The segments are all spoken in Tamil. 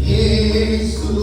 இயேசு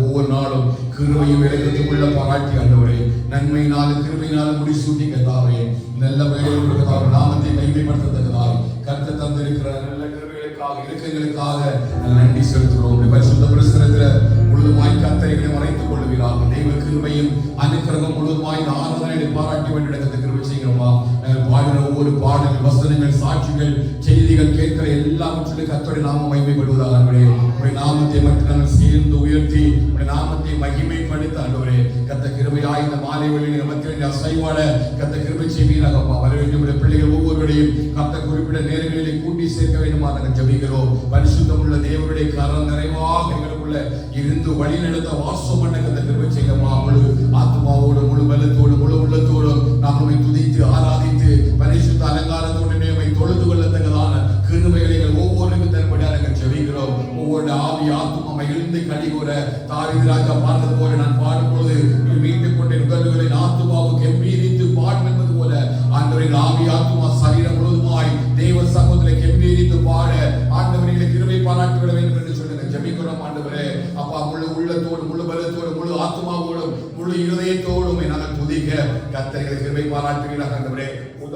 ஒவ்வொரு நாளும் கிருபையும் இறக்கத்துக்குள்ள பாராட்டி ஆண்டவரே, நன்மையினாலும் கிருபையினாலும் முடிசூட்டி கர்த்தாவே, நல்ல வேலைகளுக்காக நாமத்தை மகிமைப்படுத்தத்தக்கதாய் கர்த்தர் தந்திருக்கிற நல்ல கிருபைகளுக்காக இலக்கங்களுக்காக நன்றி செலுத்துகிறோம். பரிசுத்த பிரசனத்தில் முழுதுமாய் கர்த்தரை மறைத்துக் கொள்வீராக. தெய்வ கிருபையும் அனுக்கிரகம் முழுதுமாய் ஆராதனை பாராட்டி வேண்டிய கிருபை செய்கிறோமா. நாங்கள் பாடுகிற ஒவ்வொரு பாடல்கள், வசனங்கள், சாட்சிகள், செய்திகள் கேட்கிற எல்லாவற்றிலும் கர்த்தருடைய நாமம் மகிமைப்படுவதாக. உடைய நாமத்தை மட்டும் நாங்கள் சேர்ந்து உயர்த்தி உடைய நாமத்தை மகிமைப்படுத்த ஆண்டவரே, கர்த்த கிருபையாய் இந்த மாலை வேளையில் மத்தியில் அசைவாட கர்த்த கிருபை செய்வீராகப்பா. வர வேண்டிய பிள்ளைகள் ஒவ்வொருவரையும் கர்த்த குறிப்பிட்ட நேரங்களிலே கூட்டி சேர்க்க வேண்டுமா நாங்கள் ஜெபிக்கிறோம். பரிசுத்தம் உள்ள தேவனுடைய கரம் நிறைவாக எங்களுக்குள்ள இருந்து வழி நடத்த வாசம் பண்ண கர்த்த கிருபை செய்யமா. முழு ஆத்மாவோடு, முழு பலத்தோடு, முழு உள்ளத்தோடு நாங்கள் துதித்து ஆராதித்து பரிசுத்த அலங்காரத்தோடு நேமை தொழுது கொள்ளத்தக்கதான கிருபைகளை ஒவ்வொருவருக்கும் தரும்படியாக நாங்கள் ஜெபிக்கிறோம். ஒவ்வொரு ஆவி ஆத்மா மகிழ்ந்து கழிகூற தாவீது ராஜா பாடுறது போல நான் பாடும் பொழுது மீட்டுக் கொண்ட நுகர்வுகளை ஆத்மாவுக்கு கெம்பீரித்து பாடும் என்பது போல ஆண்டவரின் ஆவி ஆத்மா சரீரம் முழுவதுமாய் தேவ சமூகத்தில் கெம்பீரித்து பாட ஆண்டவரின் கிருபை பாராட்டி விட வேண்டும் என்று சொல்லி ஜெபிக்கிறோம். ஆண்டவரே அப்பா, முழு உள்ளத்தோடு, முழு பலத்தோடு, முழு ஆத்மாவோடும், முழு இருதயத்தோடும் நாங்கள் துதிக்க கர்த்தரை கிருபை பாராட்டுவீராக. ஆண்டவரே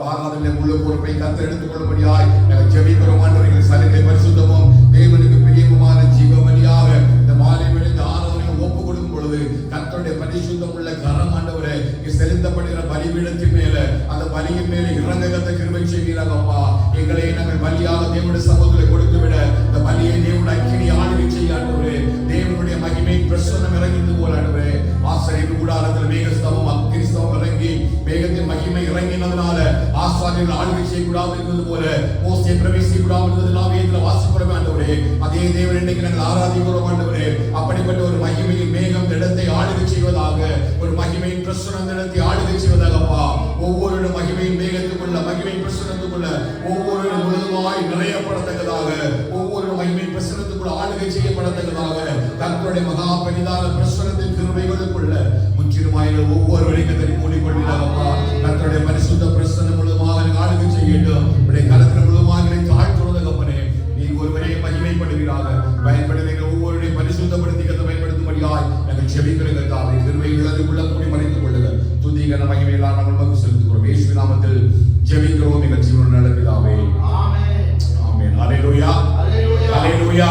ஆராதனை முழு பொறுப்பை கர்த்தர் எடுத்துக் கொள்ளும்படியாய் நாங்கள் ஜெபிக்கிறோம். ஆண்டவரே சலுகை பரிசுத்தமும் தேவனுக்கு பிரியமான ஜீவபலியாக இந்த மாலை வேளை இந்த ஆராதனை ஒப்பு கொடுக்கும் பொழுது கர்த்தருடைய பரிசுத்தம் உள்ள கரம் ஆண்டவரே செலுத்தப்படுகிற பலிபீடத்தின் மேல அந்த பலியின் மேலே இறங்க கத்த கிருபை செய்வீராக அப்பா. எங்களை நாங்கள் பலியாக தேவனுடைய சமூகத்தில் கொடுத்து விட இந்த பலியை தேவனுடைய அக்கினி ஆளுகை செய்ய ஆண்டவரே. தேவனுடைய மகிமை பிரசன்னம் இறங்கியது போல ஆண்டவரே ஆசரிப்பு கூடாரத்தில் மேகஸ்தவம் அக்கினி ஸ்தவம் இறங்கி மேகத்தின் மகிமை இறங்கினதுனால ஆசாரியர்கள் ஆளுகை செய்யக்கூடாது இருந்தது போல மோசே பிரவேசிக்க கூடாது இருந்ததுனால வேதத்தில் வாசிக்கிறோம் ஆண்டவரே. அதே தேவன் இன்றைக்கு நாங்கள் ஆராதிக்கிறோம் ஆண்டவரே. அப்படிப்பட்ட ஒரு மகிமையின் மேகம் இடத்தை ஆளுகை செய்வதாக, ஒரு மகிமையின் பிரசன்னம் இடத்தை ஆளுகை செய்வதாகப்பா. ஒவ்வொரு மகிமையின் மேகத்துக்குள்ள மகிமையின் பிரசனத்துக்குள்ள ஒவ்வொரு முழுதுமாய் நிறையப்படத்தக்கதாக, ஒவ்வொரு மகிமையின் பிரசனத்துக்குள்ள ஆளுகை செய்யப்படத்தக்கதாக கர்த்தருடைய மகா பெரிதான பிரசனத்தின் கிருபைகளுக்குள்ள முற்றிலுமாய் ஒவ்வொருவரையும் கத்தரி மூடிக்கொள்வீராகப்பா. கர்த்தருடைய பரிசுத்த பிரசனம் முழுதுமாக ஆளுகை செய்யட்டும். உடைய கலத்தின் முழுதுமாக தாழ்த்துவதற்கப்பனே நீங்க ஒருவரே மகிமைப்படுவீராக. பயன்படுகிற ஒவ்வொருடைய பரிசுத்தப்படுத்தி கத்தை பயன்படுத்தும்படியாய் நாங்கள் செபிக்கிறோம். கர்த்தாவே கிருபை உள்ளதுக்குள்ள கூடி மறைத்துக் கொள்ளுங்க. துதிகர மகிமையெல்லாம் நாங்கள் நமக்கு செலுத்துகிறோம். இயேசுவின் நாமத்தில் ஜெபிக்கிறோம் எங்கள் ஜீவனுள்ள நல்ல பிதாவே. ஆமென். ஆமென். ஹல்லேலூயா. ஹல்லேலூயா.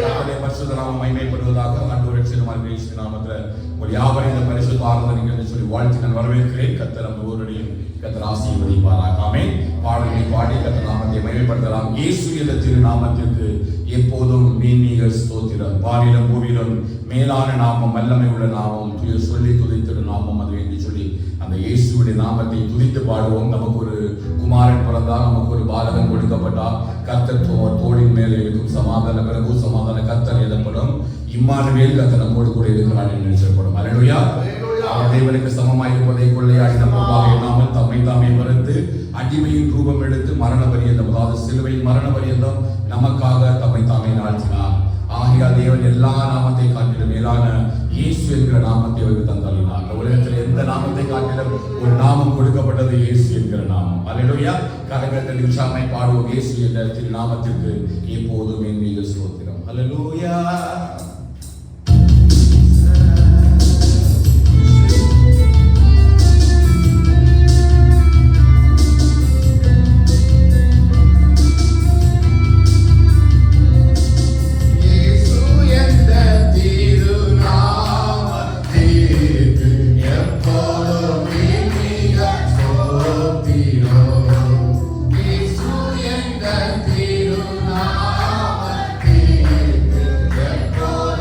கர்த்தருடைய பரிசுத்த நாமம் மகிமைப்படுவதாக. ஆண்டவரே சிறுமார்க்க இயேசுவின் நாமத்தில் உங்கள் யாவரையும் இந்த பரிசுத்த ஆராதனைக்கு என்று சொல்லி வாழ்த்தி நான் வரவேற்கிறேன். கர்த்தர் நம்ம ஒவ்வொருவரையும் கர்த்தர் ஆசீர்வதிப்பாராக. ஆமென். பாடல்களை பாடி கர்த்தர் நாமத்தை மகிமைப்படுத்தலாம். இயேசு என்ற திருநாமத்திற்கு எப்போதும் மீன்மீக ஸ்தோத்திரம். வானிலும் பூவிலும் மேலான நாமம், வல்லமை உள்ள நாமம், சொல்லி துதித்திரு நாமம் அது என்று சொல்லி அந்த இயேசுடைய நாமத்தை துதித்து பாடுவோம். நமக்கு ஒரு குமாரன் பிறந்தால், நமக்கு ஒரு பாலகன் கொடுக்கப்பட்டால், கர்த்தர் தோளின் மேலே இருக்கும் சமாதான பிரபு சமாதான கர்த்தர் எழுதப்படும். இம்மானுவேல் கர்த்தர் நம்மோடு கூட இருக்கிறார் என்று நினைச்சப்படும். அல்லேலூயா. அவர் தேவனுக்கு சமமாய் இருப்பதை கொள்ளையாடி நமக்காக எண்ணாமல் தம்மை தாமே மறுத்து அடிமையின் ரூபம் எடுத்து மரண பரியந்தம், அதாவது சிலுவையின் மரண பரியந்தம் நமக்காக தம்மை தாமே தாழ்த்தினார். ஆகையால் தேவன் எல்லா நாமத்தை காட்டிலும் மேலான இயேசு என்கிற நாமத்தை அவருக்கு தந்தளினார். இந்த உலகத்தில் எந்த நாமத்தை காட்டிலும் ஒரு நாமம் கொடுக்கப்பட்டது இயேசு என்கிற நாமம். அல்லேலூயா. கரங்களை உற்சாகமாய் பாடுவோம். இயேசு என்ற திரு நாமத்திற்கு எப்போதும் என் மீது ஸ்தோத்திரம். அல்லேலூயா. Oh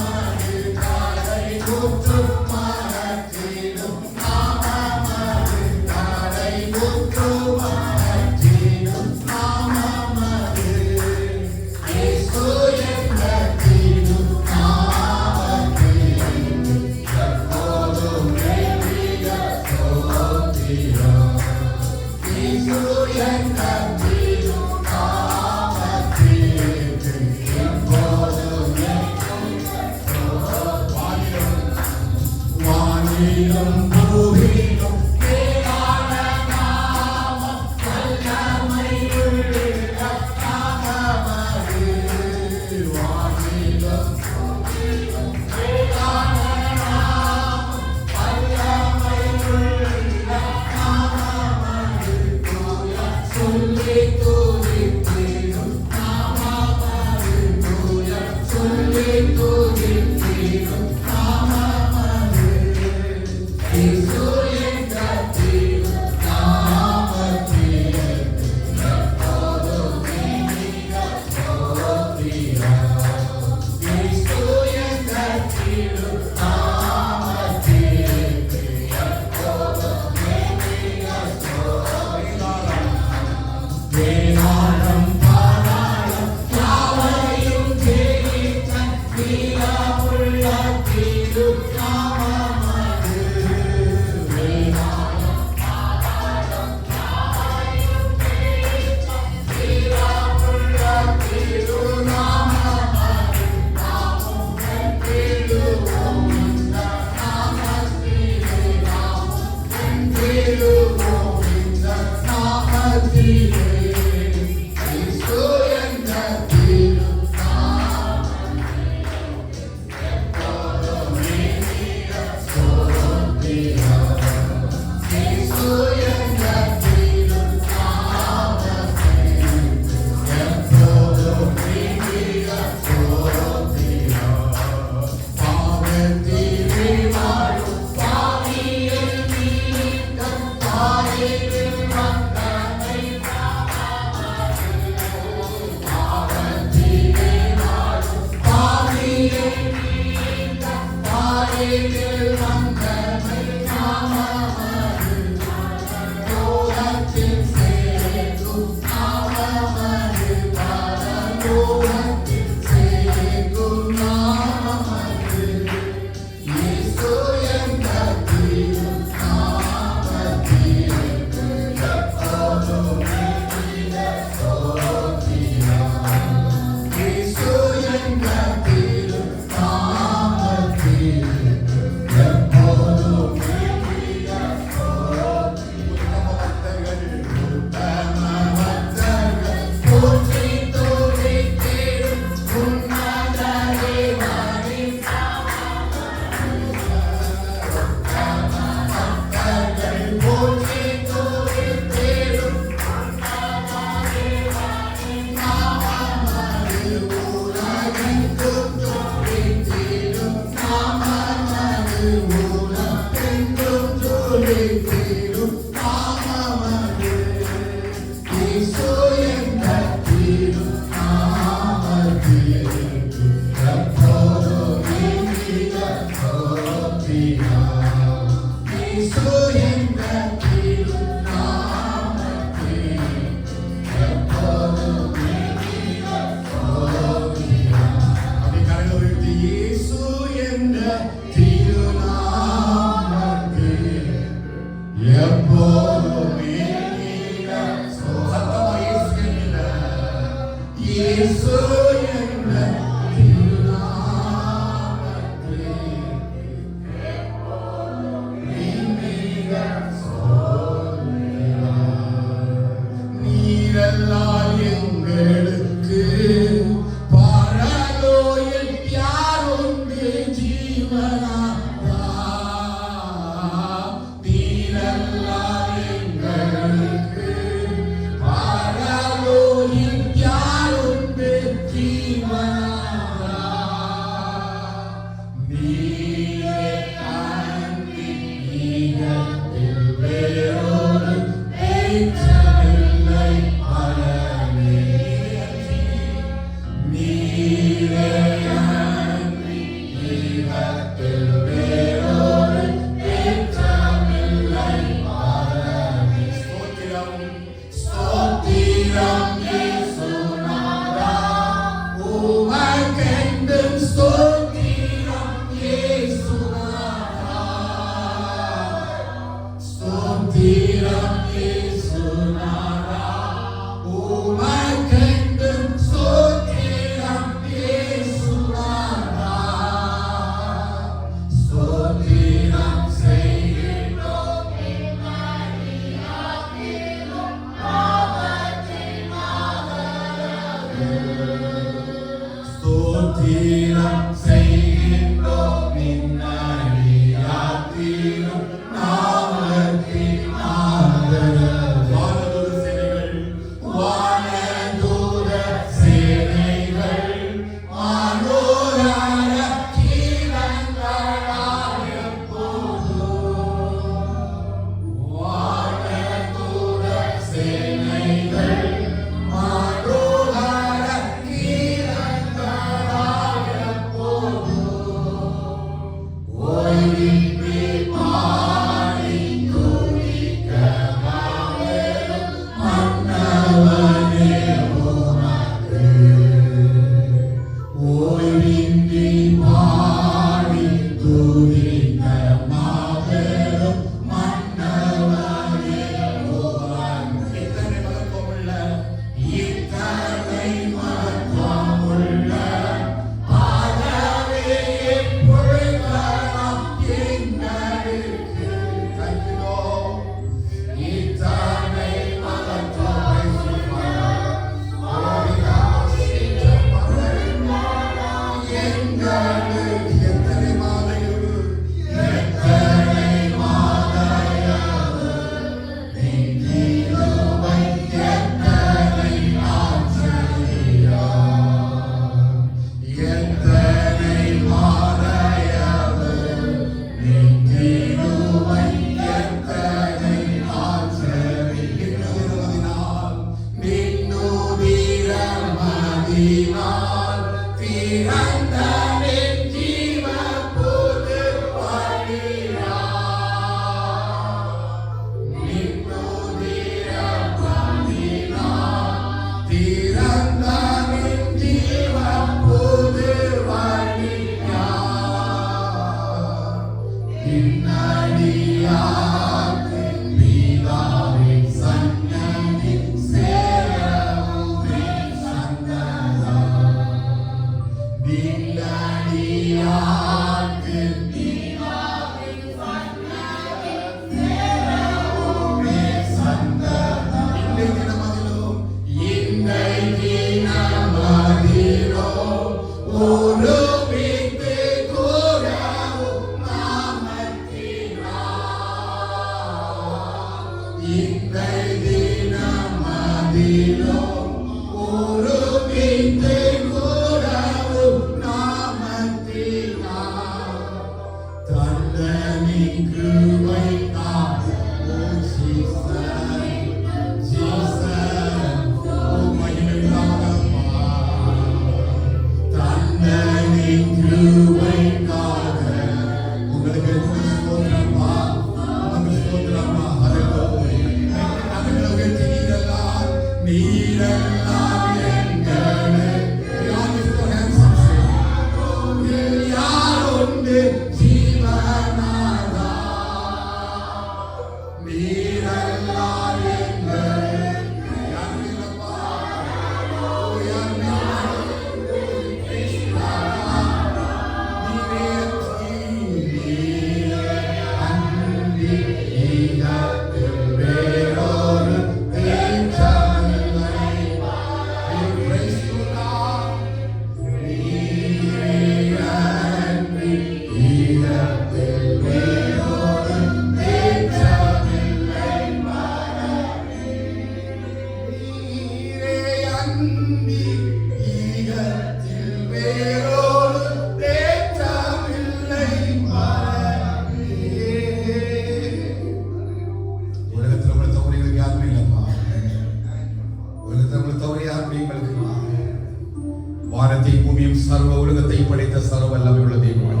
வானத்தை பூமியும் சர்வ உலகத்தை படைத்த சர்வ வல்லமை உள்ள தெய்வம்,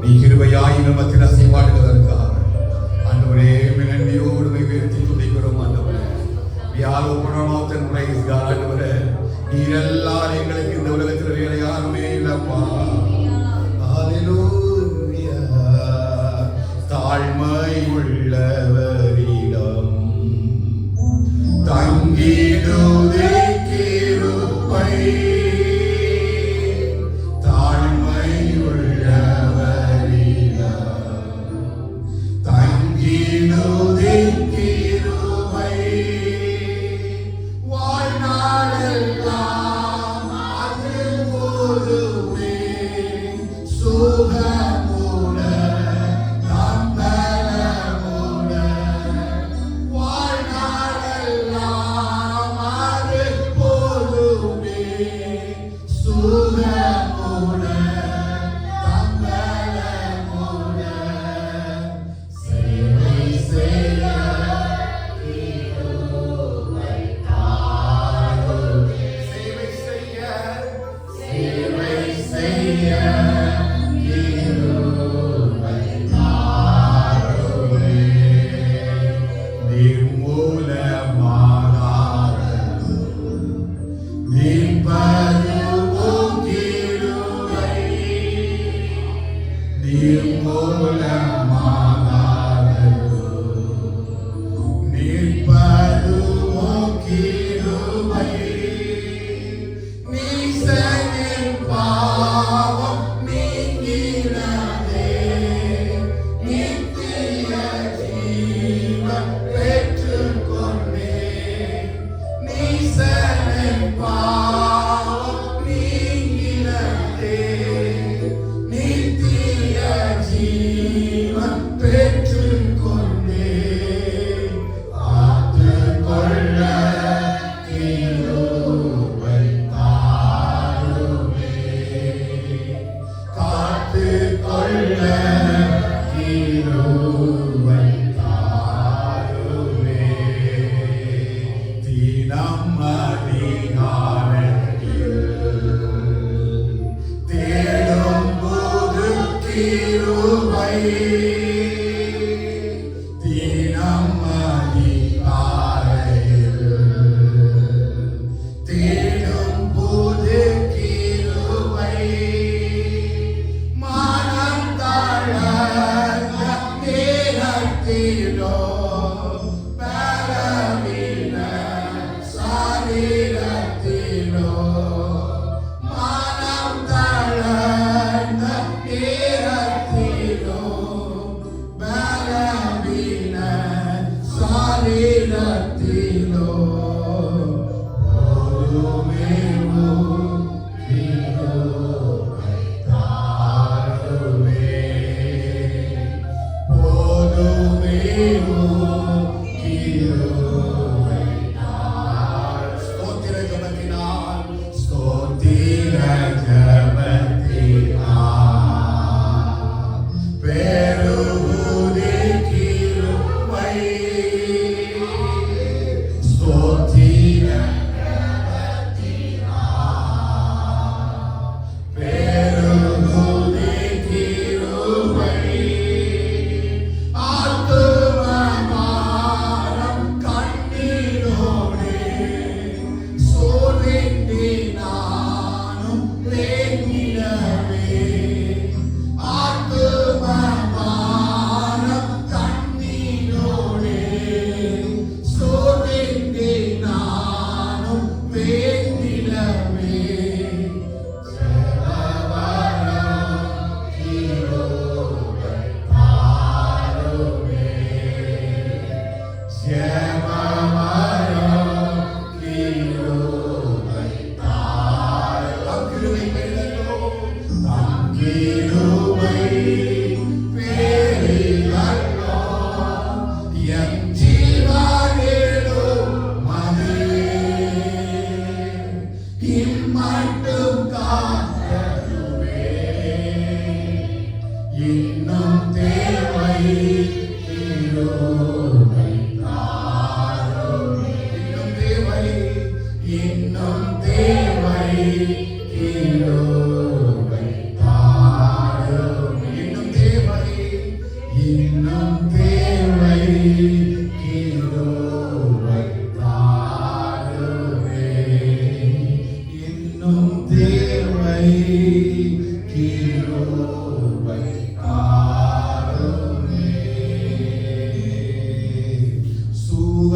நீ கிருபையாய் நமத்தில் அசைவாடுவதற்காக ஆண்டவரே நன்றியோடு உயர்த்தி துதிக்கிறோம். ஆண்டவரே, we all open our mouth and praise God. ஆண்டவரே, நீர் எல்லாரும் எங்களுக்கு இந்த உலகத்தில் வேற யாருமே இல்லப்பா. ஹalleluya. தாழ்மை உள்ளவரிடம் தங்கிடுதே கிருபை,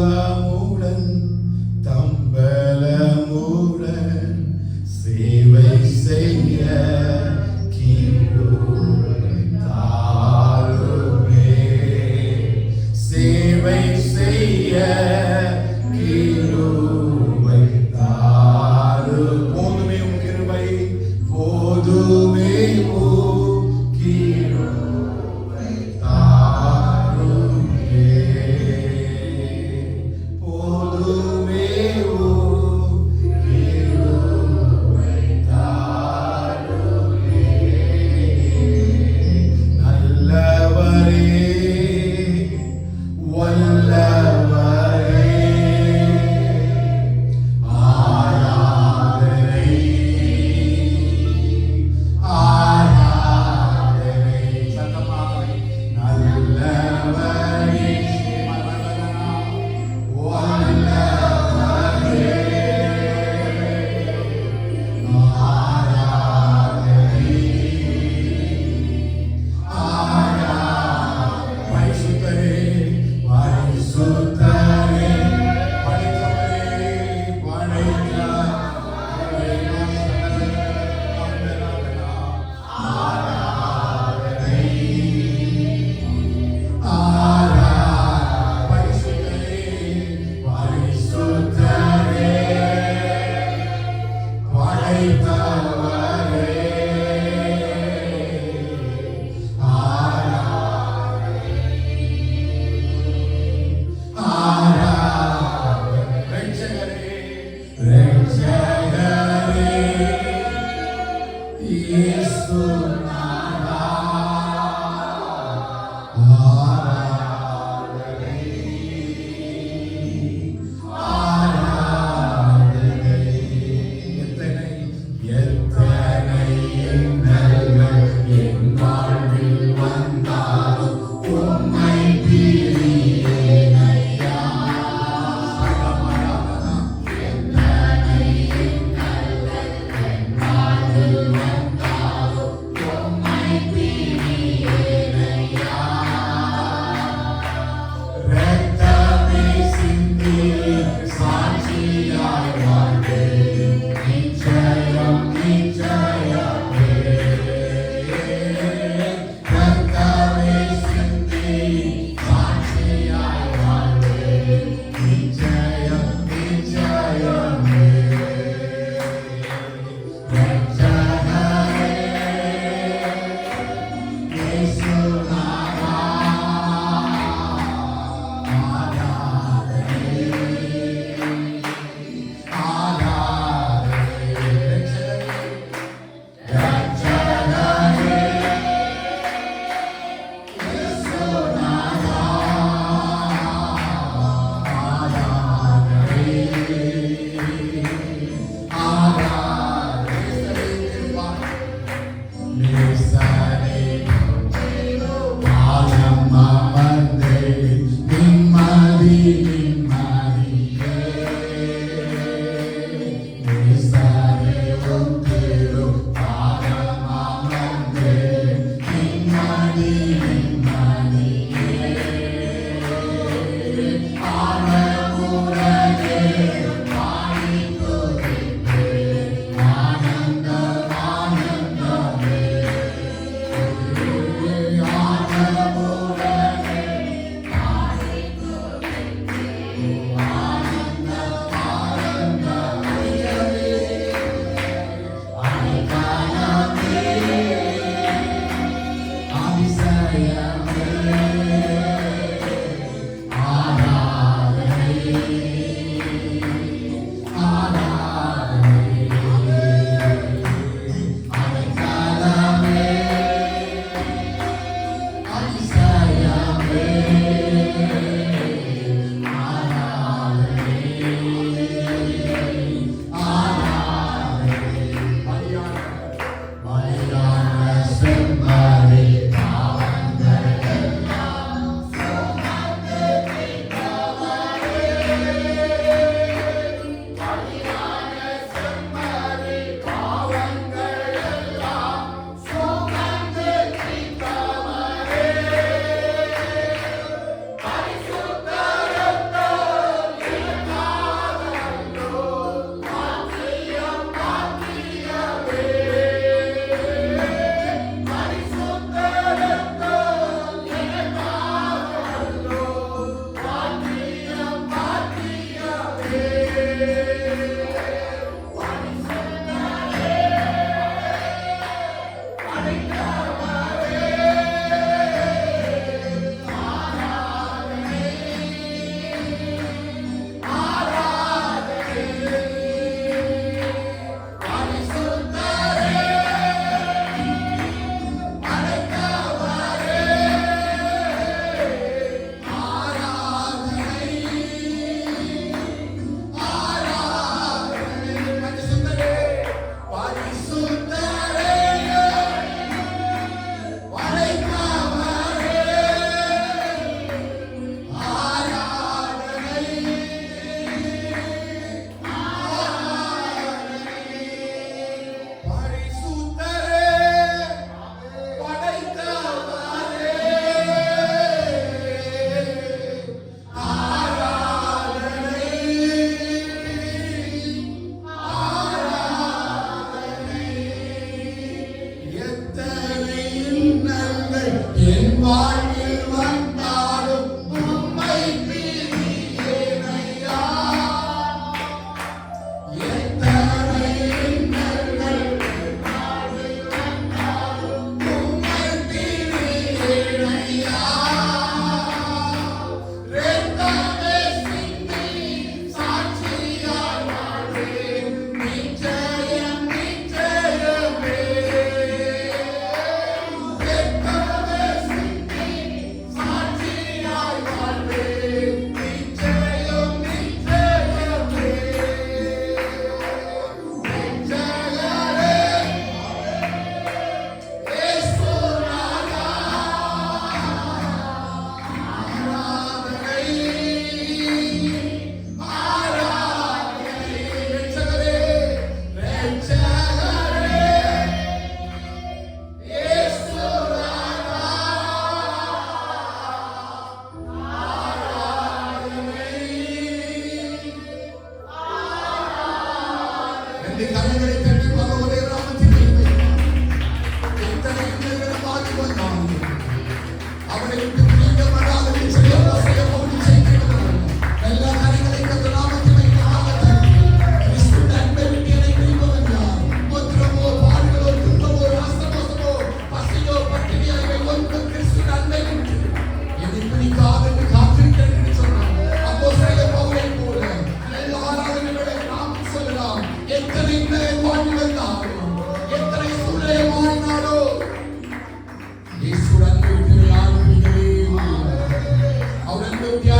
சுகமுடன் தம்பலமுடன் சேவை செய்ய கிருபை தாருமே. சேவை செய்ய கிருபை தாரு. போதுமே உம் கிருபை, போதுமே உம் கிருபை தாருமே. போதுமே உம் கிருபை தாருமே. நல்லவரே வல்லவரே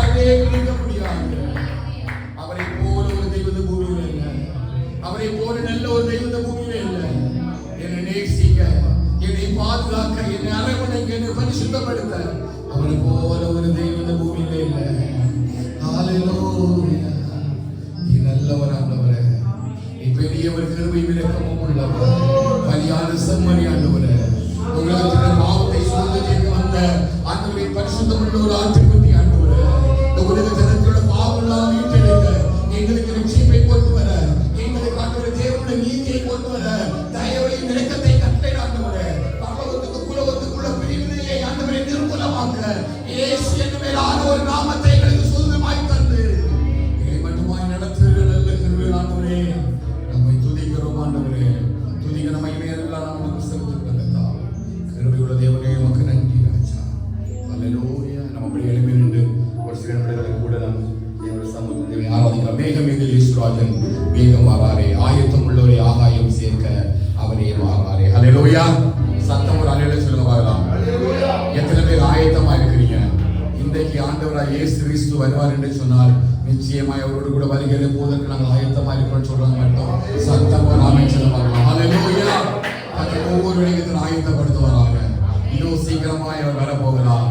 யாருமே இருக்க முடியாது. அவரை போல ஒரு தெய்வம் இந்த பூமியில இல்லை. அவரை போல நல்ல ஒரு தெய்வம் இந்த பூமியில இல்லை. என்னை நேசிக்க, என்னை பாதுகாக்க, என்னை அரவணைக்க, என்னை பரிசுத்தப்படுத்த அவரை போல ஒரு தெய்வம் இந்த பூமியில இல்லை. ஹalleluya. நீ நல்லவர் ஆண்டவரே. நீ பெரியவர், கிருபையும் இரக்கமும் உள்ளவர். பலியான செம்மறி ஆண்டவரே, உலகத்தின் பாவத்தை சுமந்து தீர்க்க வந்த ஆண்டவரே, பரிசுத்தமுள்ள ஒரு ஆட்டுக்குட்டி ஆண்டவரே, இந்த உலகத்தினோட பாவமெல்லாம் மீட்டெடுக்க, எங்களுக்கு ரட்சிப்பை கொண்டு வர, எங்களுக்கு ஆண்டவரே தேவனுடைய நீதியை கொண்டு வர, தயவையும் இரக்கத்தை கட்டளை ஆண்டவரே, பரலோகத்துக்கு உலகத்துக்குள்ள பிரிவினையை ஆண்டவரே நிர்மூலமாக்க இயேசு என்ற மேலான ஒரு நாமத்தை எங்களுக்கு சொந்தமாய் தந்து எங்களை மட்டுமாய் நடத்துகிற நல்ல கிருபை ஆண்டவரே, நம்மை துதிக்கிறோம் ஆண்டவரே. துதிக்க நம்மை மேலெல்லாம் நம்ம புஸ்தகத்துக்கு வந்ததா கிருபையுள்ள தேவனே, உமக்கு நன்றி ராஜா. ஹalleluya. நம்ம அப்படி எழுப்பி நின்று ஒரு சில நிமிடங்களுக்கு கூட நாம் தேவனுடைய சமூகத்தை ஆராதிக்கலாம். மேகம் மீதில் இஸ்ராஜன் மேகம் வாராரே, ஆயத்தம் உள்ளவரை ஆகாயம் சேர்க்க அவரே வாராரே. ஹalleluya. சத்தம் ஒரு ஹalleluya சொல்லுங்க பார்க்கலாம். எத்தனை பேர் ஆயத்தமா இருக்கிறீங்க? இன்றைக்கு ஆண்டவராய் இயேசு கிறிஸ்து வருவார் என்று சொன்னால் நிச்சயமாய் அவரோடு கூட வருகிற போதற்கு நாங்கள் ஆயத்தமா இருக்கிறோம் சொல்றாங்க மட்டும் சத்தமா நாமே சொல்ல பார்க்கலாம். ஹalleluya. ஒவ்வொரு இடத்தில் ஆயத்தப்படுத்துவாராக. இதோ சீக்கிரமாய் அவர் வரப்போகிறார்.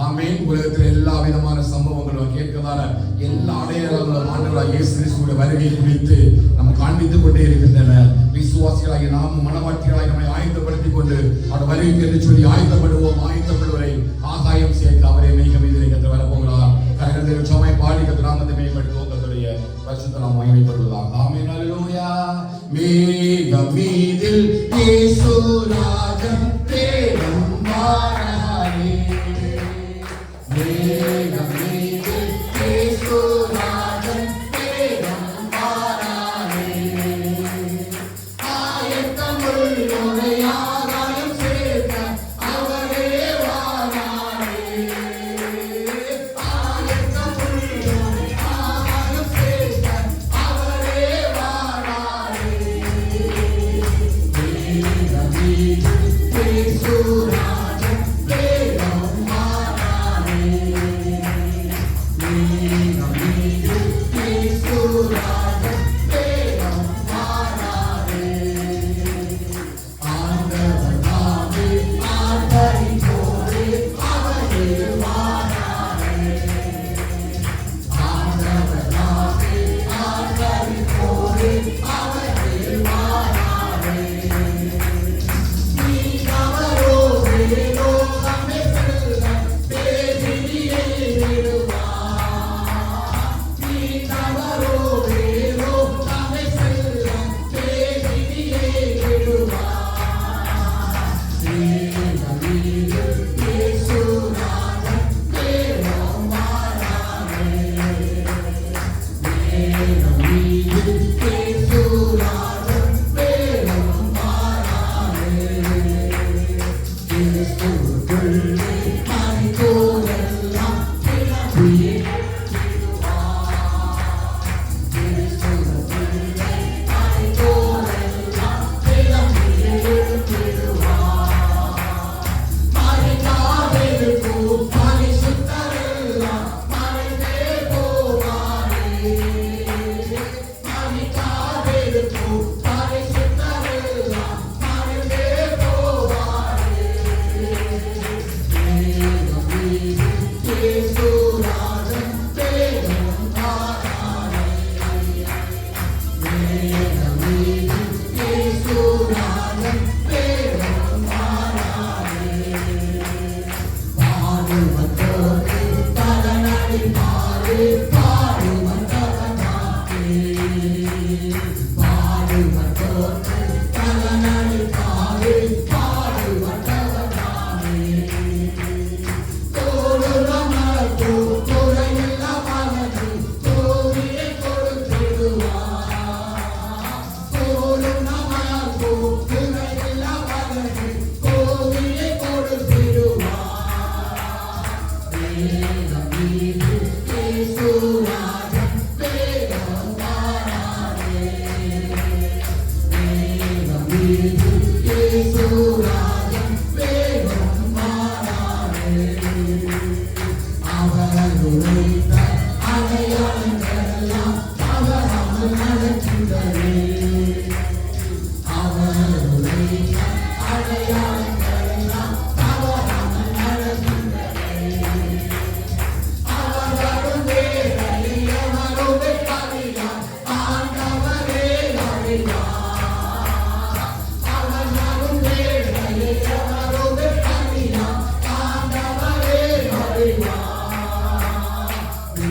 ஆமென். உலகத்தில் எல்லா விதமான சம்பவங்களும் கேட்கதான எல்லா அடையாளங்களும் ஆண்டவராய் இயேசு கிறிஸ்துவின் வருகை குறித்து நாம் காண்பித்துக் கொண்டே இருக்கின்றன. விசுவாசிகளாகி நாம் மனவாட்டிகளாய் நம்மை ஆயத்தப்படுத்திக் கொண்டு அவர் வருகைக்கு என்று சொல்லி ஆயத்தப்படுவோம். ஆயத்தப்படுவரை ஆகாயம் சேர்க்க அவரே மேகம் மீதிலே கர்த்தர் வரப்போகிறார். கரங்களை உற்சாகமாய் பாடி கர்த்தர் நாமத்தை மேம்படுத்துவோம். கர்த்தருடைய பரிசுத்த நாமம் மகிமைப்படுவதாக. ஆமென். ஹalleluya. மேகம் மீதில் இயேசு ராஜன் தேவன் வாராரே. மேகம் மீதில் இயேசு ராஜன் தேவன் வாராரே. ஆயத்தம் உள்ளவரை ஆகாயம் சேர்க்க அவரே வாராரே. ஆயத்தம் உள்ளவரை ஆகாயம் சேர்க்க அவரே வாராரே. மேகம் மீதில் இயேசு ராஜன் தேவன் வாராரே. மேகம் மீதில் இயேசு ராஜன் தேவன் வாராரே. ஆண்டவர் நாமே ஆதரிப்போரே அவரே வாராரே. ஆண்டவர் நாமே ஆதரிப்போரே அவரே வாராரே. நீ அவரோடு லோகமே செல்ல பேரியை விடுவார். நீ அவரோடு லோகமே செல்ல பேரியை விடுவார். மேகம் மீதில் இயேசு ராஜன் தேவன் வாராரே. மேகம் மீதில் இயேசு ராஜன் தேவன் வாராரே. கிறிஸ்துவுக்குள்ளே மனிதரெல்லாம் கிளம்பியே விடுவார். கிறிஸ்துவுக்குள்ளே மனிதரெல்லாம் கிளம்பியே விடுவார். மறைக்காதிருக்கும் பரிசுத்தரெல்லாம் மறைந்தே போவாரே. மறைக்காதிருக்கும் பரிசுத்தரெல்லாம் மறைந்தே போவாரே. மேகம் மீதில் இயேசு ராஜன் தேவன் வாராரே. மேகம் மீதில் இயேசு ராஜன் தேவன் வாராரே. பாடுவதோடு பலனளிப்பாரே. பாடுவதவனாகே. பாடுவதோடு பலனளிப்பாரே. பாடுவதவனாகே. தோளுரமர்த்தோ துறையில்லவனது தோழியை கொடுத்திடுவார். தோளுரமர்த்தோ துறையில்லவனது தோழியை கொடுத்திடுவார். மேகம் மீதில் இயேசு ராஜன் தேவன் வாராரே. மேகம் மீதில் இயேசு ராஜன் தேவன் வாராரே. அவர் உரைத்த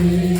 Amen.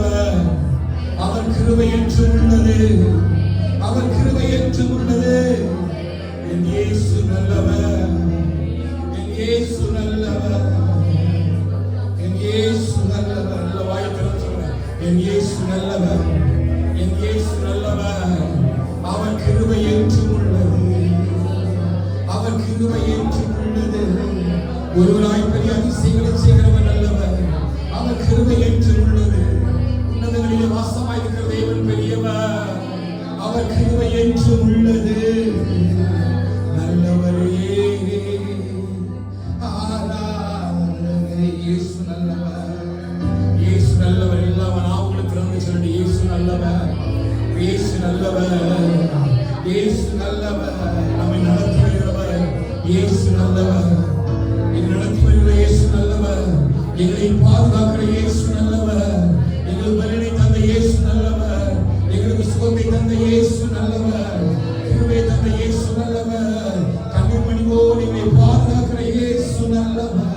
நல்லவர், அவர் கிருபை என்றும் உள்ளது, அவர் கிருபை என்றும் உள்ளது. என் இயேசு நல்லவர், என் இயேசு நல்லவர், என் இயேசு நல்லவர். நல்ல வாய் திறந்து சொல்லுங்க, என் இயேசு நல்லவர், என் இயேசு நல்லவர், அவர் கிருபை என்றும் உள்ளது, அவர் கிருபை என்றும் உள்ளது. ஒருவராய் பெரிய அதிசயங்களை செய்கிறவர் நல்லவர், அவர் கிருபை என்றும் உள்ளது. உன்னதங்களிலே வாசமாயிருக்கிற தேவன் பெரியவர், அவர் கிருபை என்றும் உள்ளது. நல்லவரே ஆராதனை. இயேசு நல்லவர், இயேசு நல்லவர். எல்லாம் நாவுகளை திறந்து சொல்லுங்க, இயேசு நல்லவர், இயேசு நல்லவர், இயேசு நல்லவர். நம்மை நடத்தி வருகிறவர் இயேசு நல்லவர், நடத்தி வருகிற இயேசு நல்லவர், எங்களை பாதுகாக்கிற இயேசு நல்லவர், எங்களுக்கு பலனை தந்த இயேசு நல்லவர், எங்களுக்கு சுகத்தை தந்த இயேசு நல்லவர், கிருபை தந்த இயேசு நல்லவர், கண்ணீர் மணி போல் எங்களை பாதுகாக்கிற இயேசு நல்லவர்.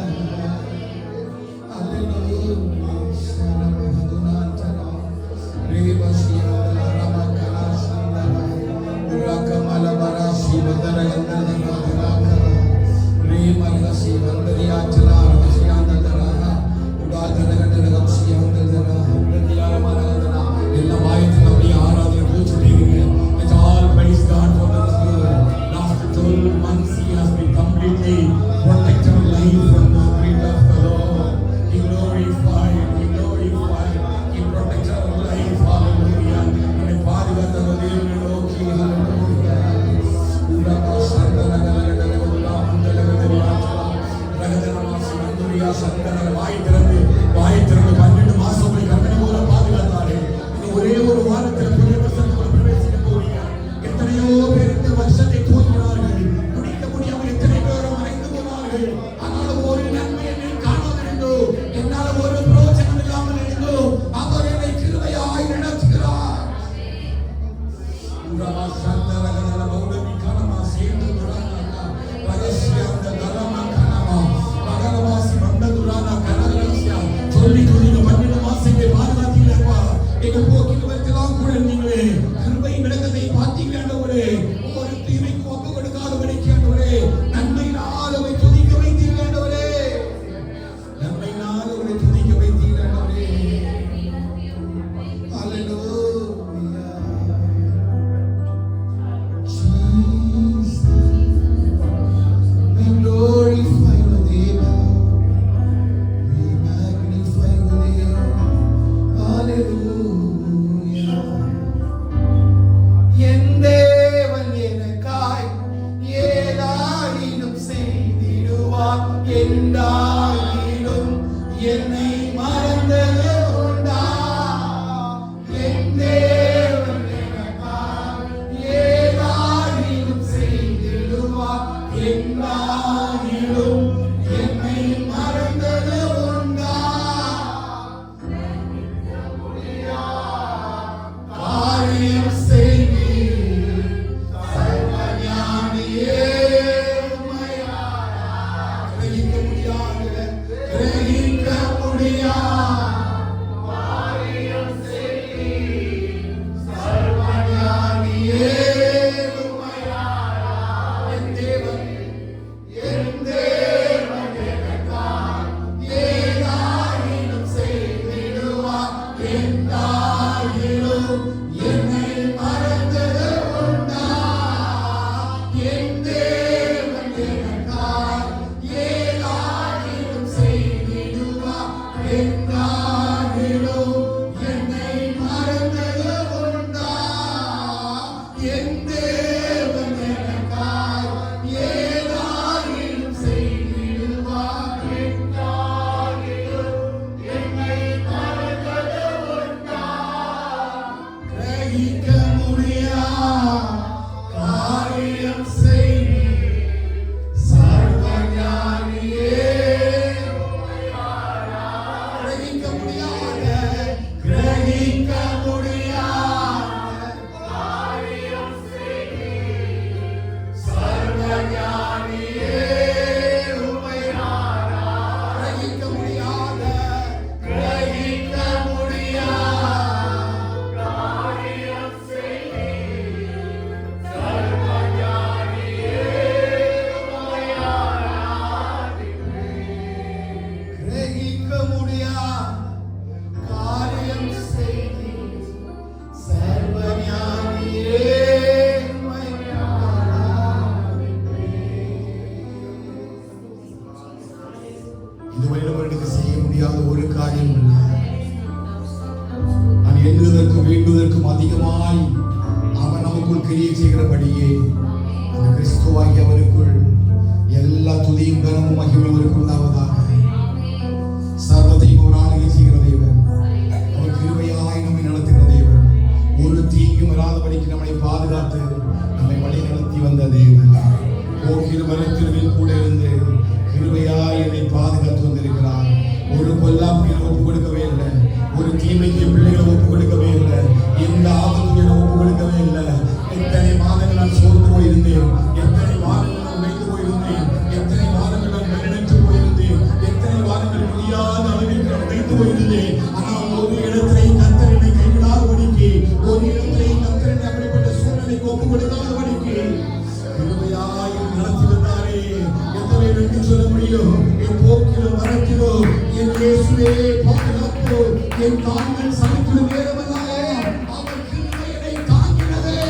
கிரகிக்க முடியாத எண்ணுவதற்கும் வேண்டுவதற்கும் அதிகமாய் அவர் நமக்குள் கிரியை செய்கிறபடியே அந்த கிறிஸ்துவாகிய அவருக்குள் எல்லா துதியும் கனமும் மகிமை அவருக்கு உண்டாவதாக. சர்வத்தையும் ஒரு ஆளுகை செய்கிற தேவன், அவர் கிருபையாய் நம்மை நடத்துகிற தேவன், ஒரு தீங்கும் வராதபடிக்கு நம்மை பாதுகாத்து நம்மை வழி நடத்தி வந்த தேவன், போக்கிற மரத்தின் கூட இருந்து கிருபையாய் என்னை பாதுகாத்து வந்திருக்கிறார். ஒரு பொல்லாப்பினை ஒப்புக் கொடுக்கவே இல்லை, ஒரு தீமைக்கு பிள்ளைகளை ஒப்புக் கொடுக்கவே இல்லை, எந்த ஆபத்துகளை ஒப்புக் கொடுக்கவே இல்லை. எத்தனை மாதங்கள் நான் சோர்ந்து போயிருந்தேன், எத்தனை வாரங்கள் நான் வைத்து போயிருந்தேன், எத்தனை வாரங்கள் நான் வெள்ளெடுத்து போயிருந்தேன், எத்தனை வாரங்கள் முடியாத அளவில் நான் வைத்து போயிருந்தேன். ஆனால் ஒரு இடத்திலே கர்த்தர் என்னை கைவிடாதபடிக்கு, ஒரு இடத்திலே கர்த்தர் என்னை அப்படிப்பட்ட சூழ்நிலைக்கு ஒப்புக் கொடுக்காதபடிக்கு கிருபையாய் நடத்தி வந்தாரே. எத்தனை நன்றி சொல்ல முடியும்? என் போக்கிலும் வரத்திலும் என் இயேசுவே பாதுகாப்பு, என் தாங்கள் சமைக்கிலும் நேரமல்லாயே அவர் கிருபை என்னை தாங்கினதே.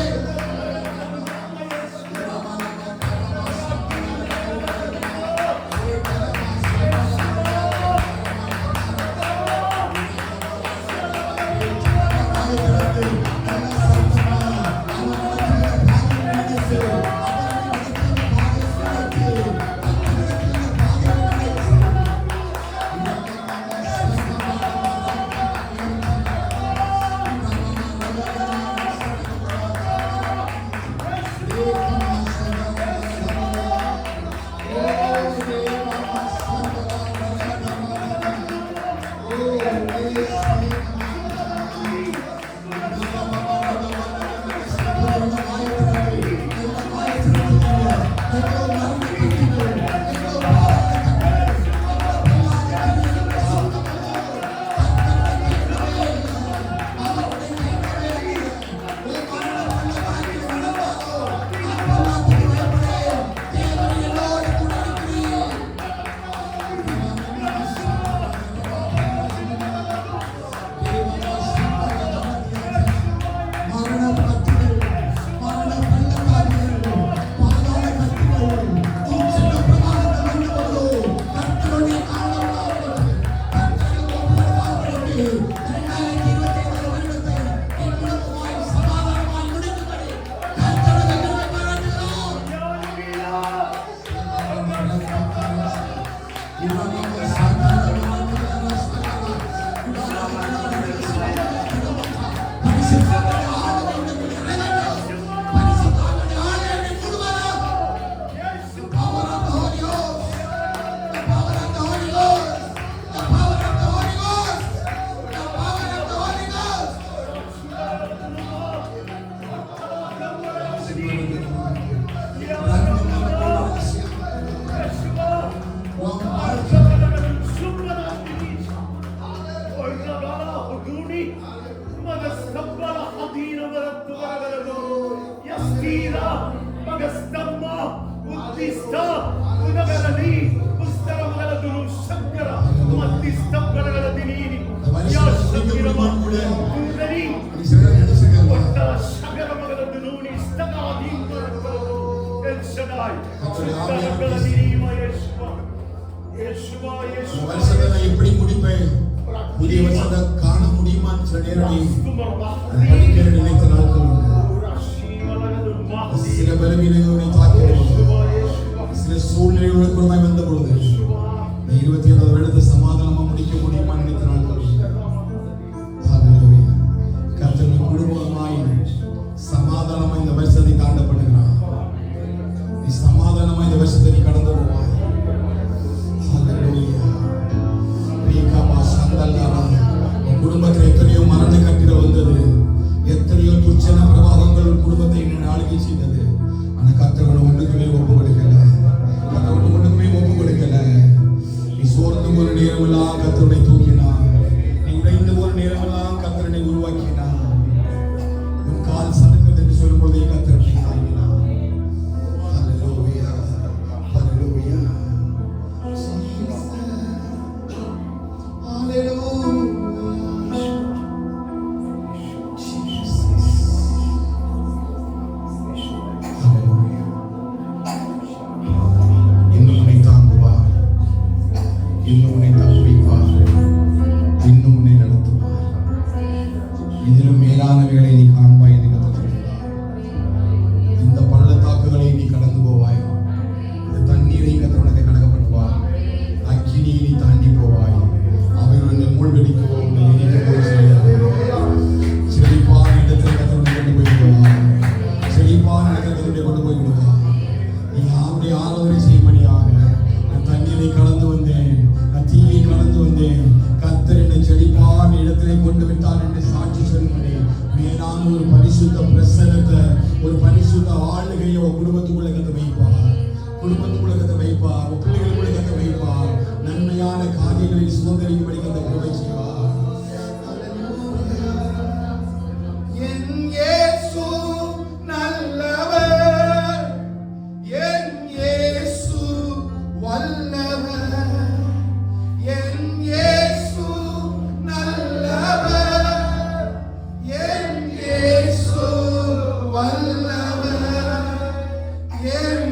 எப்படி முடிப்பேன்? புதிய வருஷத்தை காண முடியுமான்னு சில நேரம் நினைத்த நாட்கள் உண்டு. சில பலவீனங்களை தாக்கினோம், சில சூழ்நிலையோடு குடும்பம் வந்த பொழுது 27வது வருடத்தை சமாதானமா முடிக்க முடியுமா நினைத்த நாட்கள் உண்டு. கர்த்தர் குடும்பமாய் சமாதானமா இந்த வருஷத்தை தாண்ட பண்ணுகிறான். நீ சமாதானமா இந்த வருஷத்தை நீ கடந்து போவாய். குடும்பத்தில் எத்தனையோ மரண கட்டிடம் வந்தது, எத்தனையோ துச்சன பிரவாகங்கள் குடும்பத்தை ஆளுகை செய்தது. ஆனா இதிலும் மேலானவைகளை நீ காண்பாய் என்று கர்த்தர் சொல்கிறார். இந்த பள்ளத்தாக்குகளை நீ கடந்து போவாய், இந்த தண்ணீரை கர்த்தர் உனக்கு கடக்கப்படுவார், அக்கினியை நீ தாண்டி போவாய். அவைகள் உன்னை மூழ்கடிக்கவோ உன்னை எரிக்கவோ செய்யாது. செழிப்பான இடத்தில் கர்த்தர் உன்னை கொண்டு போய் விடுவார். செழிப்பான இடத்தில் உன்னை கொண்டு போய் விடுவார். நீ யாருடைய ஆராதனை செய்யும்படியாக நான் தண்ணீரை கடந்து வந்தேன், நான் தீயை கடந்து வந்தேன், கர்த்தர் என்னை செழிப்பான இடத்திலே கொண்டு விட்டார் என்று சாட்சி சொல்லும்படி மேலான ஒரு பரிசுத்த பிரசன்னத்தை, ஒரு பரிசுத்த ஆளுகையை உன் குடும்பத்துக்குள்ள கர்த்தர் வைப்பார். குடும்பத்துக்குள்ள கர்த்தர் வைப்பார். உன் பிள்ளைகளுக்குள்ள கர்த்தர் வைப்பார். நன்மையான காரியங்களை சுதந்திரிக்கும்படி கர்த்தர் கிருபை செய்வார். என் இயேசு நல்லவர், என் இயேசு வல்லவர், என் இயேசு நல்லவர், என் இயேசு வல்லவர், என்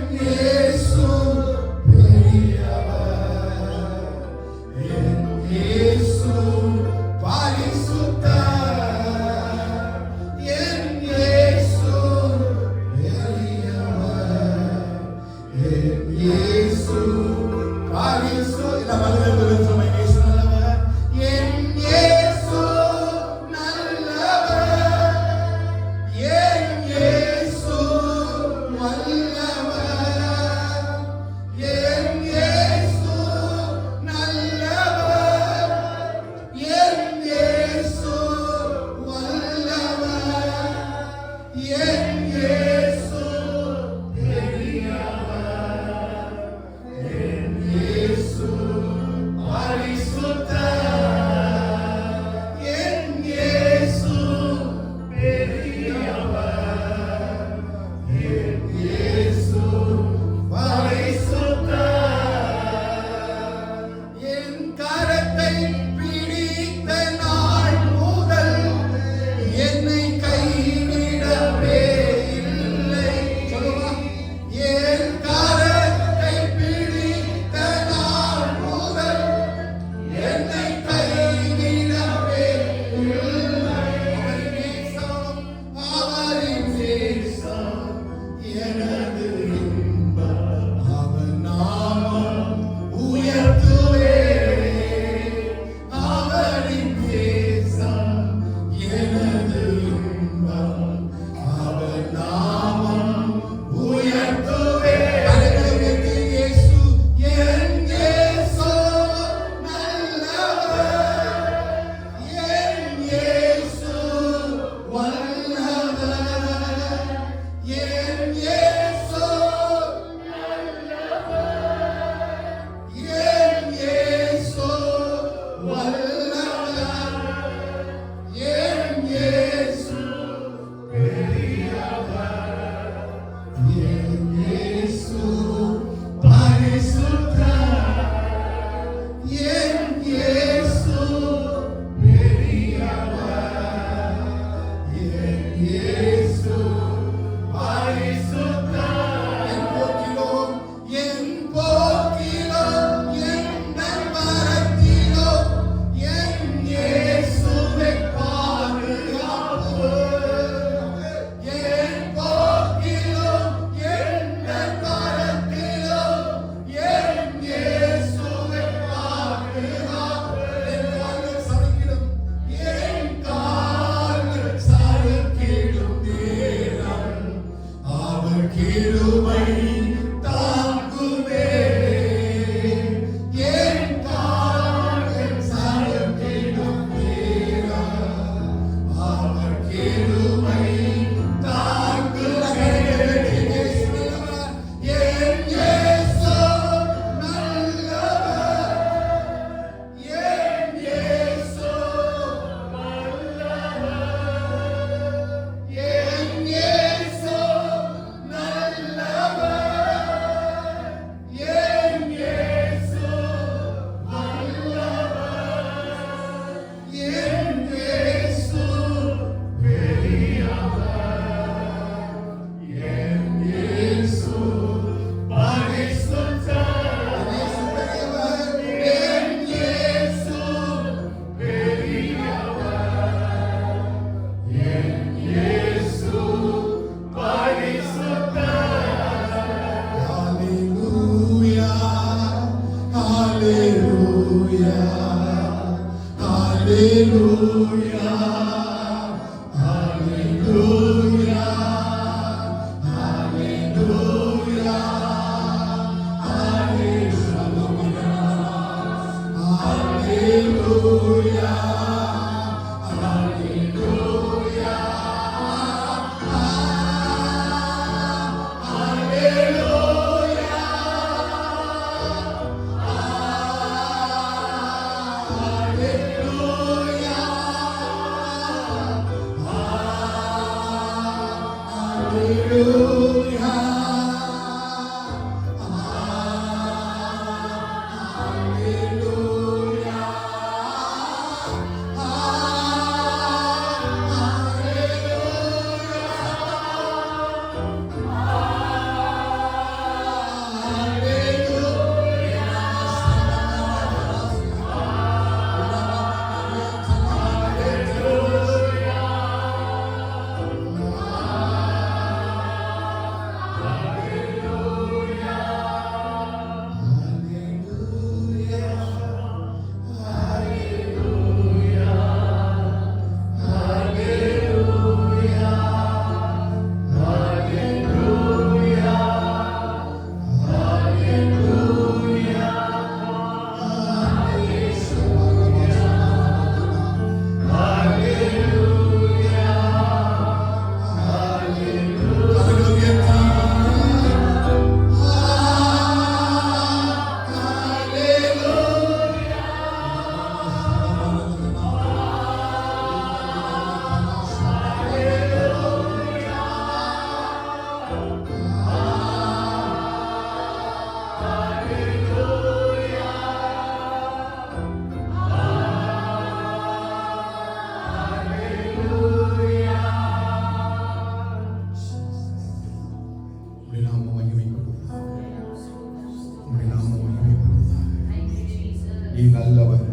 நல்லவர்,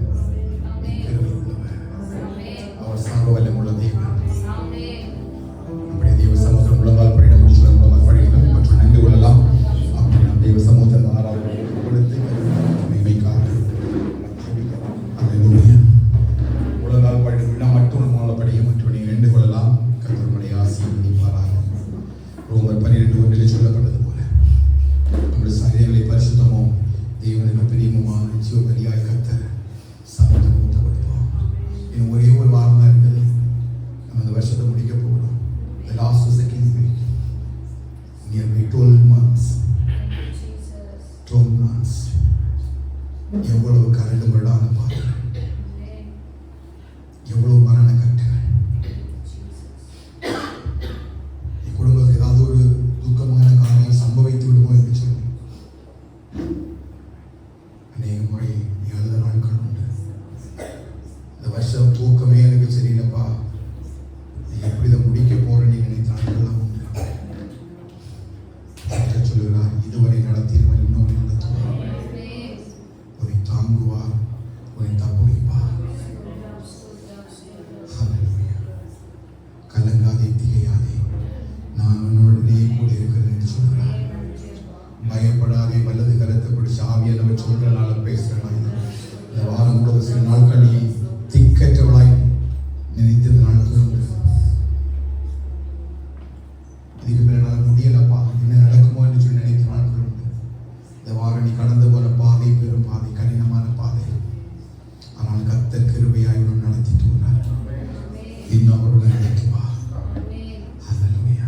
கிருபை உள்ளவர், அவர் சர்வவல்லமையுள்ள தேவன். அப்படியே தேவ சமூகத்தில் முழங்கால் படியிட முடிச்சு முழங்கால் படியிட மற்றும் நின்று கொள்ளலாம். அப்படி நாம் தேவ சமூகத்தில் ஆராதனை கொடுத்து மகிமைக்காக அல்லேலூயா. முழங்கால் படியிட மட்டும் முழங்கால் படிய மற்றும் நீங்கள் நின்று கொள்ளலாம். கர்த்தருடைய ஆசீர்வதிப்பாராக. ரோமர் 12:1 சொல்லப்பட்டது போல நம்முடைய சரீரங்களை பரிசுத்தமும் தேவனுக்கு பிரியமுமான ஜீவபலியாய் கர்த்தர் சமூகத்தை ஊற்றப்படுவோம். இன்னும் ஒரே ஒரு வாரம் தான் இருக்குது. நம்ம அந்த வருஷத்தை முடிக்க போகிறோம். The last to second week, nearly 12 months. 12 months. எவ்வளவு கரண்டு மரடான பாதை, எவ்வளவு மரண கட்டுகள். என் குடும்பத்தில் ஏதாவது ஒரு துக்கமான காரியம் சம்பவித்து விடுமோ என்று சொல்லி அநேக முறை நீ அழுத நாட்கள் உண்டு. இந்த வருஷம் தூக்கமே எனக்கு சரியில்லைப்பா, நீ எப்படி இதை முடிக்க போறேன்னு நினைத்த நாட்கள்லாம் உண்டு. சொல்லுகிறார், இதுவரை நடத்தியவன் இன்னொரு நடத்துவார், உன்னை தாங்குவார், உன்னை தப்புவிப்பார். கலங்காதே, திகையாதே, நான் உன்னுடனே கூட இருக்கிறேன் என்று சொல்கிறார். பயப்படாதே, வலது கரத்தை பிடிச்சு ஆவியானவர் சொல்றனால பேசுறேன். இந்த வாரம் முழுவதும் சில நாட்கள் நீ திக்கற்றவளாய் நினைத்தது நாட்கள் உண்டு. இதுக்கு மேல என்னால் முடியலப்பா, என்ன நடக்குமோ என்று சொல்லி நினைத்த நாட்கள் உண்டு. இந்த வாரம் நீ கடந்து போன பாதை பெரும் பாதை, கடினமான பாதை. ஆனால் கர்த்தர் கிருபையாய் உன்னை நடத்திட்டு வர்றார். இன்னும் அவருடன் நடத்துவா. அல்லேலூயா.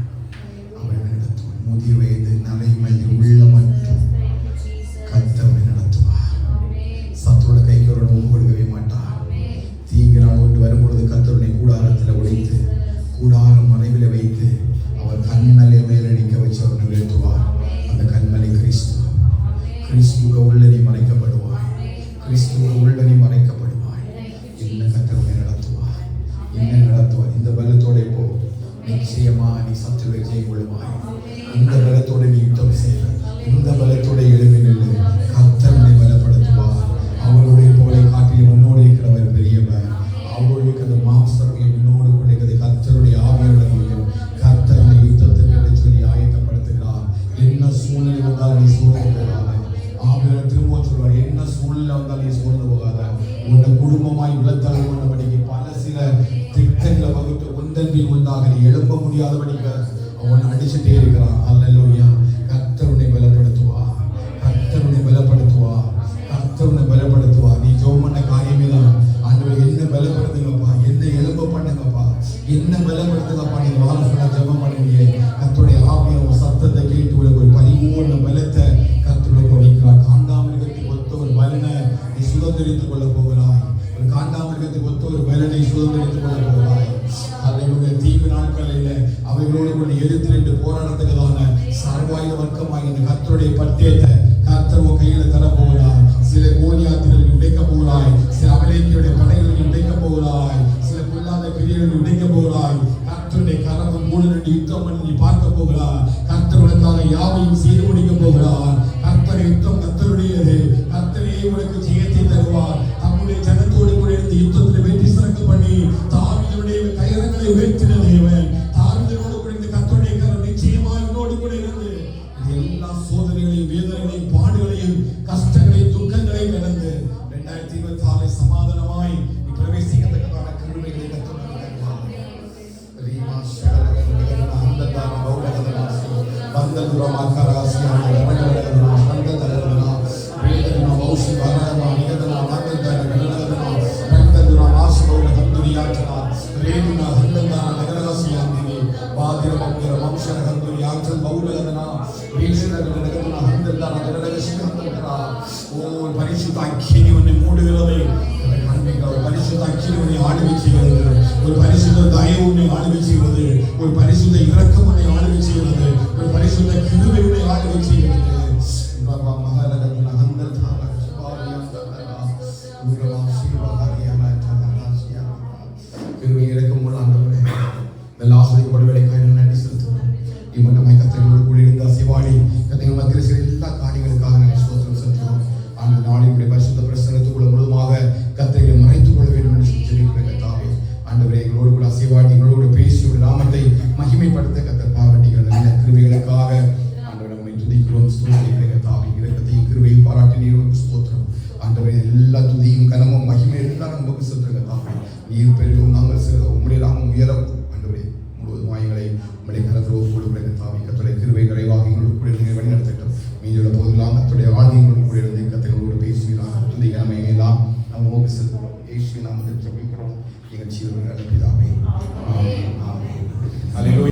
அவரை நடத்துவார். முதிய வயது நலைமையில் உள்ள மற்றும் கர்த்தரை நடத்துவார். சத்தோட கைக்கரோடு கொடுக்கவே மாட்டார். தீங்கு நாள் ஒன்று வரும்பொழுது கர்த்தருடைய கூடாரத்தில் உடைத்து கூடாரம் மறைவில் வைத்து அவர் கண்மலை மேலடிக்க வச்சு அவரை நிறுத்துவார். அந்த கண்மலை கிறிஸ்து. கிறிஸ்துவ உள்ள நீ மறைக்கப்படுவாய். கிறிஸ்துவ உள்ள நீ மறைக்கப்படுவாய். என்ன கர்த்தரை நடத்துவார், என்ன நடத்துவார். இந்த பலத்தோட இப்போ நிச்சயமா நீ சத்துருவை ஜெயம் கொள்வாய். இந்த பலத்தோட நீ யுத்தம் செய்ய, இந்த பலத்தோட எழுதி நின்று கர்த்தரை பலப்படுத்துவார். அவருடைய புகழை காட்டில் முன்னோடு இருக்கிறவர் பெரியவர். அவருடைய இருக்கிற மாம்சத்தையும் முன்னோடு கொண்டிருக்கிறது கர்த்தருடைய ஆவியானவரையும் கர்த்தரை யுத்தத்திற்கு என்று சொல்லி ஆயத்தப்படுத்துகிறார். என்ன சூழ்நிலை வந்தால் நீ சூழ்ந்து போகாத. ஆவியானவர் திரும்ப சொல்வார், என்ன சூழ்நிலை வந்தால் நீ சூழ்ந்து போகாத. உன்னை குடும்பமாய் விழத்தலை கொண்டபடிக்கு பல சில திட்டங்களை வகுத்து ஒன்றன்பில் ஒன்றாக நீ எழுப்ப முடியாதபடிக்கு அவன் அடிச்சுட்டே இருக்கிறான். அல்லேலூயா. கர்த்தருனை பலப்படுத்துவா, கர்த்தருனை பலப்படுத்துவா, கர்த்தருனை பலப்படுத்துவா. நீ ஜெபம் பண்ண காரியமே தான். ஆண்டவரே என்ன பலப்படுத்துங்கப்பா, என்ன எழுப்ப பண்ணுங்கப்பா, என்ன பலப்படுத்துங்கப்பா. நீ வாரம் ஃபுல்லா ஜெபம் பண்ணுவீங்க. கர்த்தருடைய ஆவியான சத்தத்தை கேட்டு ஒரு பரிபூர்ண பலத்தை கர்த்தருடைய வைக்கிறார். காண்டாமிருகத்துக்கு ஒத்த ஒரு பலனை நீ சுதந்திரித்துக் கொள்ள போகிறாய். ஒரு காண்டாமிருகத்துக்கு ஒத்த ஒரு பலனை சுதந்திரித்துக் கொள்ள போகிறாய். அதனுடைய தீங்கு நாட்களில் அவைகளோடு கூட எதிர்த்து நின்று போராடத்துக்கான சர்வாயுத வர்க்கமாக இந்த கர்த்தருடைய பட்டயத்தை கர்த்தர் உன் கையில தர போகிறார். சில கோலியாத்திரர்கள் உடைக்க போகிறாய், சில அமலேக்கியருடைய படைகளை உடைக்க போகிறாய், சில பொல்லாத கிரியைகளை உடைக்க போகிறாய். கர்த்தருடைய கரமும் கூட யுத்தம் பண்ணி நீ பார்க்க போகிறார். கர்த்தர் உனக்காக யாவையும் செய்து முடிக்க போகிறார். கர்த்தர் யுத்தம் கர்த்தருடையது. கர்த்தரே உனக்கு ஜெயத்தை தருவார். தம்முடைய ஜனத்தோடு கூட இந்த யுத்தத்தில் வெற்றி சிறக்க பண்ணி தாவீதுடைய கைரங்களை உயர்த்தின தேவன். தாவீதோடு கூட இந்த கர்த்தருடைய கரம் நிச்சயமாக உன்னோடு கூட இருந்து எல்லா சோதனைகளையும் வேதனைகளையும் பாடுகளையும் கஷ்டங்களையும் துக்கங்களையும் கடந்து 2026 சமாதானமாய் நீ பிரவேசிக்கத்தக்கதான கிருபைகளை கர்த்தர் பரிசுத்த அக்கினி உன்னை மூடுகிறது. பரிசுத்த அக்கினி உன்னை ஆளுகை செய்கிறது. ஒரு பரிசுத்த தயவு உன்னை ஆளுகை செய்கிறது. ஒரு பரிசுத்த இரக்கம் உன்னை ஆளுகை செய்கிறது. ஒரு பரிசுத்த கிருபை உன்னை ஆளுகை செய்கிறது. கிருபை இரக்கம் உள்ள ஆண்டவரே, இந்த ஆசீர்வாதங்களுக்காக நன்றி செலுத்துகிறோம். இம்மட்டமாய் கர்த்தரோடு கூட இருந்த சிவாடி கர்த்தர் மத்தியில் செய்த எல்லா காரியங்களுக்காக நாங்கள் ஸ்தோத்திரம் செலுத்துகிறோம். அந்த நாளினுடைய பரிசுத்த பிரசன்னத்துக்குள்ள முழுவதுமாக கர்த்தரை மறைத்துக் கொள்ள வேண்டும் என்று ஜெபிக்கிறேன். கர்த்தாவே ஆண்டவரே, எங்களோடு கூட அசைவாடி எங்களோடு பேசி ஒரு நாமத்தை மகிமைப்படுத்த கர்த்தர் பாராட்டுகிற நல்ல கிருபைகளுக்காக ஆண்டவரை நம்மை துதிக்கிறோம், ஸ்தோத்திரிக்கிறேன். கர்த்தாவே இரக்கத்தையும் கிருபையும் பாராட்டி நீருக்கு ஸ்தோத்திரம். ஆண்டவரே, எல்லா துதியும் கனமும் மகிமை எல்லாம் நமக்கு செலுத்துங்க. கர்த்தாவே, நீர் பெருகும், நாங்கள் செல்வோம், உம்முடைய நாமம் உயரும். ஆண்டவரே, முழுவதும் வாய்களை உம்முடைய கரத்திலோடு கூட கர்த்தாவே, கர்த்தருடைய கிருபை நிறைவாக எங்களோடு கூட நீங்கள் வழிநடத்தட்டும். மீதியுள்ள போதெல்லாம் கர்த்தருடைய ஆளுகைகளோடு கூட இருந்து கர்த்தரோடு பேசுகிறார். துதி கனமை எல்லாம் நாம் உமக்கு செலுத்துகிறோம். இயேசுவின் நாமத்தில் ஜெபிக்கிறோம் எங்கள் ஜீவனுள்ள பிதாவே. ஆமென். ஆமென். அல்லேலூயா.